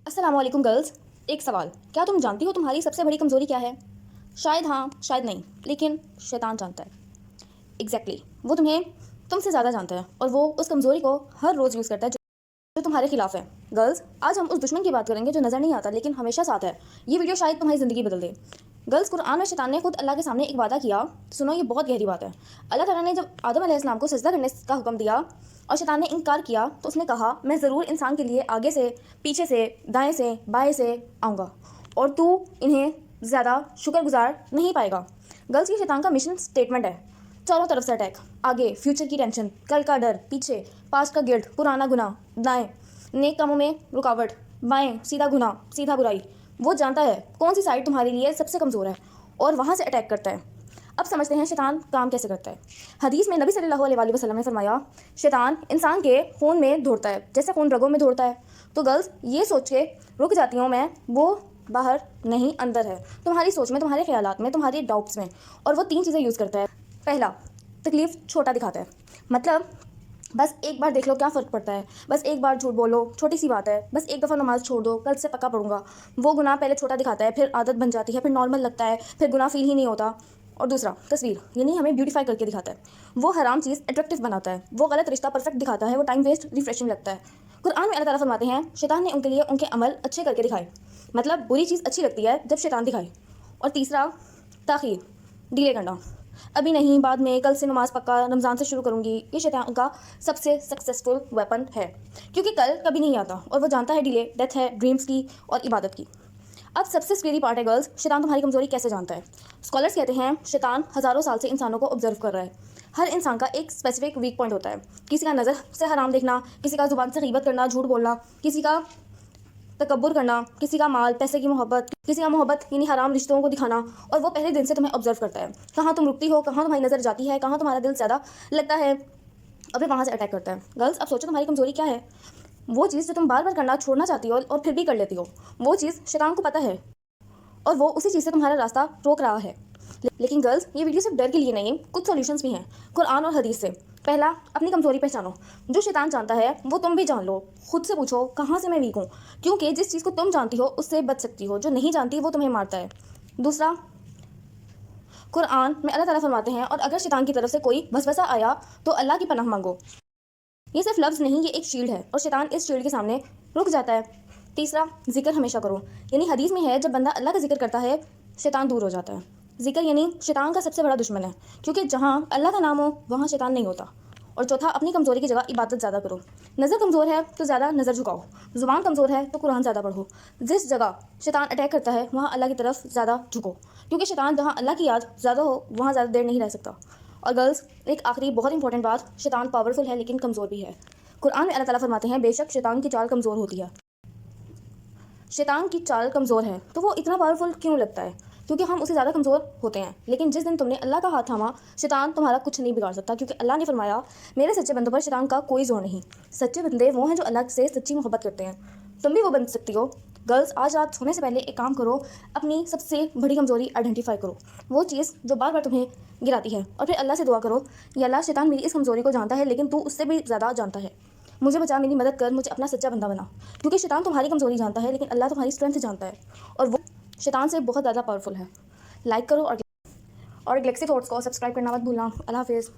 अस्सलाम वालेकुम गर्ल्स। एक सवाल, क्या तुम जानती हो तुम्हारी सबसे बड़ी कमज़ोरी क्या है? शायद हाँ, शायद नहीं, लेकिन शैतान जानता है। एग्जैक्टली वो तुमसे ज़्यादा जानता है और वो उस कमज़ोरी को हर रोज़ यूज़ करता है जो तुम्हारे खिलाफ है। गर्ल्स, आज हम उस दुश्मन की बात करेंगे जो नज़र नहीं आता लेकिन हमेशा साथ है। ये वीडियो शायद तुम्हारी ज़िंदगी बदल दे। गर्ल्स, कुरान में शैतान ने खुद अल्लाह के सामने एक वादा किया। सुनो, ये बहुत गहरी बात है। अल्लाह ताला ने जब आदम अलैहिस्सलाम को सजदा करने का हुक्म दिया और शैतान ने इनकार किया तो उसने कहा, मैं ज़रूर इंसान के लिए आगे से, पीछे से, दाएं से, बाएं से आऊँगा और तू इन्हें ज़्यादा शुक्रगुजार नहीं पाएगा। गर्ल्स, ये शैतान का मिशन स्टेटमेंट है। चारों तरफ से अटैक, आगे फ्यूचर की टेंशन, कल का डर, पीछे पास्ट का गिल्ट, पुराना गुनाह, दाएं नेक कामों में रुकावट, बाएं सीधा गुनाह, सीधा बुराई। वो जानता है कौन सी साइड तुम्हारे लिए सबसे कमज़ोर है और वहाँ से अटैक करता है। अब समझते हैं शैतान काम कैसे करता है। हदीस में नबी सल्लल्लाहु अलैहि वसल्लम ने फरमाया, शैतान इंसान के खून में दौड़ता है जैसे खून रगों में दौड़ता है। तो गर्ल्स, ये सोच के रुक जाती हूँ मैं, वो बाहर नहीं अंदर है, तुम्हारी सोच में, तुम्हारे ख्यालात में, तुम्हारे डाउट्स में। और वो 3 चीज़ें यूज़ करता है। पहला, तकलीफ़ छोटा दिखाता है, मतलब बस एक बार देख लो क्या फ़र्क पड़ता है, बस एक बार झूठ बोलो, छोटी सी बात है, बस एक दफ़ा नमाज़ छोड़ दो, कल से पक्का पढ़ूंगा। वो गुनाह पहले छोटा दिखाता है, फिर आदत बन जाती है, फिर नॉर्मल लगता है, फिर गुनाह फील ही नहीं होता। और दूसरा, तस्वीर, यानी हमें ब्यूटीफाई करके दिखाता है। वो हराम चीज़ अट्रैक्टिव बनाता है, वो गलत रिश्ता परफेक्ट दिखाता है, वो टाइम वेस्ट रिफ्रेशिंग लगता है। कुरान में अल्लाह ताला फरमाते हैं, शैतान ने उनके लिए उनके अमल अच्छे करके दिखाए, मतलब बुरी चीज़ अच्छी लगती है जब शैतान दिखाए। और तीसरा, ताख़ीर, डिले करना, अभी नहीं, बाद में, कल से नमाज पक्का, रमज़ान से शुरू करूँगी। ये शैतान का सबसे सक्सेसफुल वेपन है, क्योंकि कल कभी नहीं आता और वो जानता है डिले डेथ है ड्रीम्स की और इबादत की। अब सबसे स्केरी पार्ट है गर्ल्स, शैतान तुम्हारी कमज़ोरी कैसे जानता है। स्कॉलर्स कहते हैं शैतान हज़ारों साल से इंसानों को ऑब्जर्व कर रहा है। हर इंसान का एक स्पेसिफिक वीक पॉइंट होता है। किसी का नज़र से हराम देखना, किसी का ज़ुबान से गीबत करना, झूठ बोलना, किसी का तकब्बुर करना, किसी का माल, पैसे की मोहब्बत, किसी का मोहब्बत यानी हराम रिश्तों को दिखाना। और वो पहले दिन से तुम्हें ऑब्जर्व करता है, कहाँ तुम रुकती हो, कहाँ तुम्हारी नज़र जाती है, कहाँ तुम्हारा दिल ज़्यादा लगता है, और फिर वहाँ से अटैक करता है। गर्ल्स, अब सोचो तुम्हारी कमज़ोरी क्या है। वो चीज़ जो तुम बार बार करना छोड़ना चाहती हो और फिर भी कर लेती हो, वो चीज़ शैतान को पता है और वो उसी चीज़ से तुम्हारा रास्ता रोक रहा है। लेकिन गर्ल्स, ये वीडियो सिर्फ डर के लिए नहीं, कुछ सॉल्यूशंस भी हैं कुरान और हदीस से। पहला, अपनी कमज़ोरी पहचानो। जो शैतान जानता है वो तुम भी जान लो। खुद से पूछो, कहाँ से मैं वीक हूँ, क्योंकि जिस चीज़ को तुम जानती हो उससे बच सकती हो, जो नहीं जानती वो तुम्हें मारता है। दूसरा, कुरान में अल्लाह ताला फरमाते हैं, और अगर शैतान की तरफ से कोई वसवसा आया तो अल्लाह की पनाह मांगो। ये सिर्फ लफ्ज़ नहीं, ये एक शील्ड है और शैतान इस शील्ड के सामने रुक जाता है। तीसरा, जिक्र हमेशा करो, यानी हदीस में है जब बंदा अल्लाह का जिक्र करता है शैतान दूर हो जाता है। जिक्र यानी शैतान का सबसे बड़ा दुश्मन है, क्योंकि जहाँ अल्लाह का नाम हो वहाँ शैतान नहीं होता। और चौथा, अपनी कमज़ोरी की जगह इबादत ज़्यादा करो। नज़र कमज़ोर है तो ज़्यादा नज़र झुकाओ, ज़ुबान कमज़ोर है तो कुरान ज़्यादा पढ़ो। जिस जगह शैतान अटैक करता है वहाँ अल्लाह की तरफ ज़्यादा झुको, क्योंकि शैतान जहाँ अल्लाह की याद ज़्यादा हो वहाँ ज़्यादा देर नहीं रह सकता। और गर्ल्स, एक आखिरी बहुत इंपॉर्टेंट बात, शैतान पावरफुल है लेकिन कमज़ोर भी है। कुरान में अल्लाह ताला फरमाते हैं, बेशक शैतान की चाल कमज़ोर होती है। शैतान की चाल कमज़ोर है तो वो इतना पावरफुल क्यों लगता है, क्योंकि हम उससे ज़्यादा कमज़ोर होते हैं। लेकिन जिस दिन तुमने अल्लाह का हाथ थामा, शैतान तुम्हारा कुछ नहीं बिगाड़ सकता, क्योंकि अल्लाह ने फरमाया, मेरे सच्चे बंदों पर शैतान का कोई जोर नहीं। सच्चे बंदे वो हैं जो अल्लाह से सच्ची मोहब्बत करते हैं। तुम भी वो बन सकती हो। गर्ल्स, आज रात सोने से पहले एक काम करो, अपनी सबसे बड़ी कमज़ोरी आइडेंटिफाई करो, वो चीज़ जो बार बार तुम्हें गिराती है, और फिर अल्लाह से दुआ करो, या अल्लाह, शैतान मेरी इस कमज़ोरी को जानता है लेकिन तू उससे भी ज़्यादा जानता है, मुझे बचा, मेरी मदद कर, मुझे अपना सच्चा बंदा बना। क्योंकि शैतान तुम्हारी कमज़ोरी जानता है लेकिन अल्लाह तुम्हारी स्ट्रेंथ जानता है, और वो शैतान से बहुत ज़्यादा पावरफुल है। लाइक करो और गैलेक्सी थॉट्स को सब्सक्राइब करना मत भूलना। अल्लाह हाफिज़।